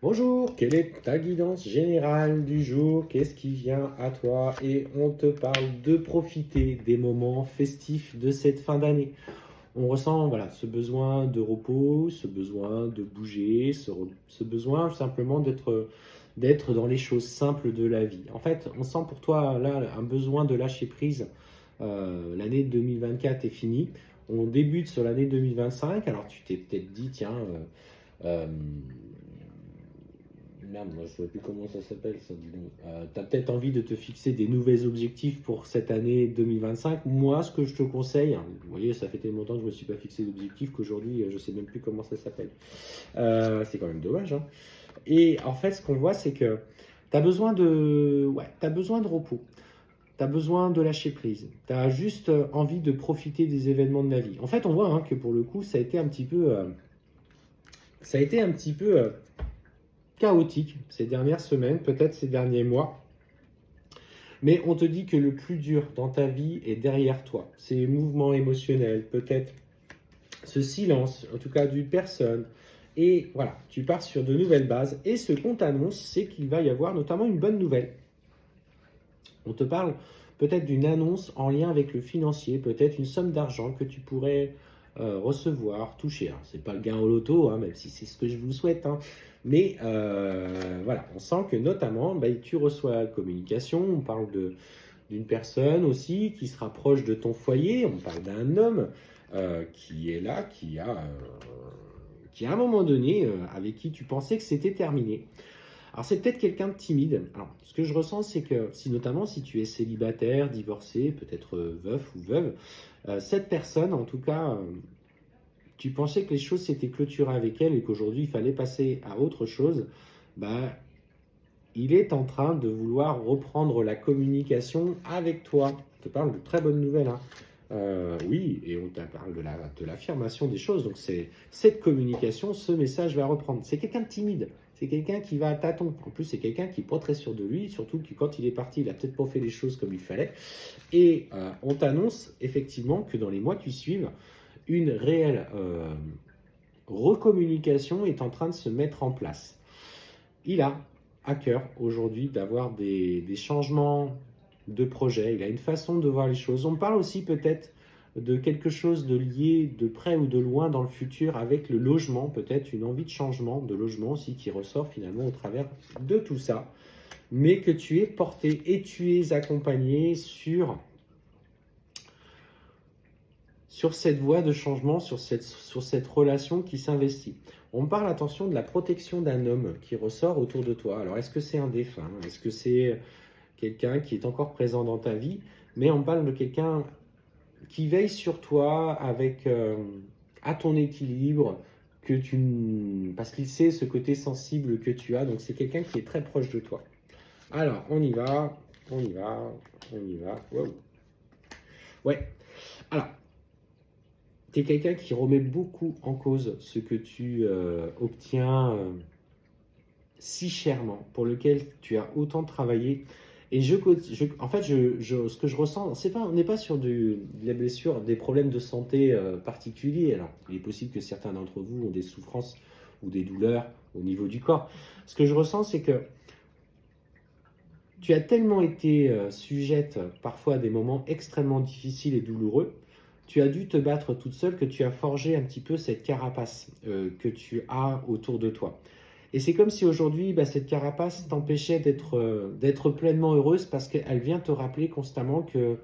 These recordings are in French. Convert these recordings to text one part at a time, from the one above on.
Bonjour, quelle est ta guidance générale du jour? Qu'est-ce qui vient à toi? Et on te parle de profiter des moments festifs de cette fin d'année. On ressent voilà, ce besoin de repos, ce besoin de bouger, ce besoin simplement d'être dans les choses simples de la vie. En fait, on sent pour toi là un besoin de lâcher prise. L'année 2024 est finie. On débute sur l'année 2025. Alors tu t'es peut-être dit, tiens, euh, merde, moi je ne sais plus comment ça s'appelle ça, dis donc. Tu as peut-être envie de te fixer des nouveaux objectifs pour cette année 2025. Moi, ce que je te conseille, hein, vous voyez, ça fait tellement longtemps que je ne me suis pas fixé d'objectifs qu'aujourd'hui, je ne sais même plus comment ça s'appelle. C'est quand même dommage, hein. Et en fait, ce qu'on voit, c'est que tu as besoin t'as besoin de repos. Tu as besoin de lâcher prise. Tu as juste envie de profiter des événements de la vie. En fait, on voit hein, que pour le coup, ça a été un petit peu, chaotique ces dernières semaines, peut-être ces derniers mois. Mais on te dit que le plus dur dans ta vie est derrière toi. Ces mouvements émotionnels, peut-être ce silence, en tout cas d'une personne. Et voilà, tu pars sur de nouvelles bases. Et ce qu'on t'annonce, c'est qu'il va y avoir notamment une bonne nouvelle. On te parle peut-être d'une annonce en lien avec le financier, peut-être une somme d'argent que tu pourrais recevoir, toucher. Alors, c'est pas le gain au loto, hein, même si c'est ce que je vous souhaite, hein. Mais voilà, on sent que notamment, tu reçois la communication, on parle d'une personne aussi qui se rapproche de ton foyer, on parle d'un homme qui est là, qui à un moment donné, avec qui tu pensais que c'était terminé. Alors c'est peut-être quelqu'un de timide. Alors, ce que je ressens, c'est que notamment si tu es célibataire, divorcé, peut-être veuf ou veuve, cette personne, en tout cas, tu pensais que les choses s'étaient clôturées avec elle et qu'aujourd'hui il fallait passer à autre chose, bah, il est en train de vouloir reprendre la communication avec toi. Je te parle de très bonnes nouvelles, hein. Oui, et on te parle de l'affirmation des choses. Donc, c'est cette communication, ce message va reprendre. C'est quelqu'un de timide. C'est quelqu'un qui va à tâtons. En plus, c'est quelqu'un qui n'est pas très sûr de lui. Surtout que quand il est parti, il n'a peut-être pas fait les choses comme il fallait. Et on t'annonce effectivement que dans les mois qui suivent, une réelle recommunication est en train de se mettre en place. Il a à cœur aujourd'hui d'avoir des changements de projet. Il a une façon de voir les choses. On parle aussi peut-être de quelque chose de lié de près ou de loin dans le futur avec le logement, peut-être une envie de changement de logement aussi qui ressort finalement au travers de tout ça, mais que tu es porté et tu es accompagné sur cette voie de changement, sur cette relation qui s'investit. On parle, attention, de la protection d'un homme qui ressort autour de toi. Alors, est-ce que c'est un défunt? Est-ce que c'est quelqu'un qui est encore présent dans ta vie? Mais on parle de quelqu'un qui veille sur toi avec à ton équilibre, parce qu'il sait ce côté sensible que tu as. Donc, c'est quelqu'un qui est très proche de toi. Alors, on y va. Wow. Ouais. Alors, tu es quelqu'un qui remet beaucoup en cause ce que tu obtiens si chèrement, pour lequel tu as autant travaillé. Et en fait, ce que je ressens, on n'est pas sur de la blessure, des problèmes de santé particuliers. Alors, il est possible que certains d'entre vous ont des souffrances ou des douleurs au niveau du corps. Ce que je ressens, c'est que tu as tellement été sujette parfois à des moments extrêmement difficiles et douloureux. Tu as dû te battre toute seule, que tu as forgé un petit peu cette carapace que tu as autour de toi. Et c'est comme si aujourd'hui, cette carapace t'empêchait d'être pleinement heureuse parce qu'elle vient te rappeler constamment que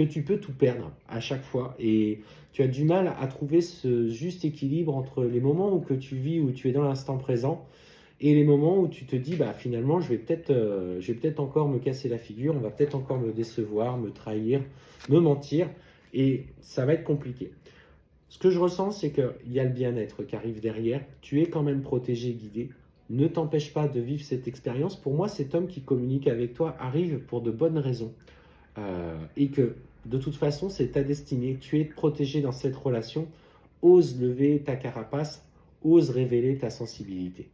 tu peux tout perdre à chaque fois. Et tu as du mal à trouver ce juste équilibre entre les moments où que tu vis, où tu es dans l'instant présent, et les moments où tu te dis, finalement, je vais peut-être encore me casser la figure, on va peut-être encore me décevoir, me trahir, me mentir, et ça va être compliqué. Ce que je ressens, c'est qu'il y a le bien-être qui arrive derrière. Tu es quand même protégé, guidé. Ne t'empêche pas de vivre cette expérience. Pour moi, cet homme qui communique avec toi arrive pour de bonnes raisons. Et que, de toute façon, c'est ta destinée. Tu es protégé dans cette relation. Ose lever ta carapace. Ose révéler ta sensibilité.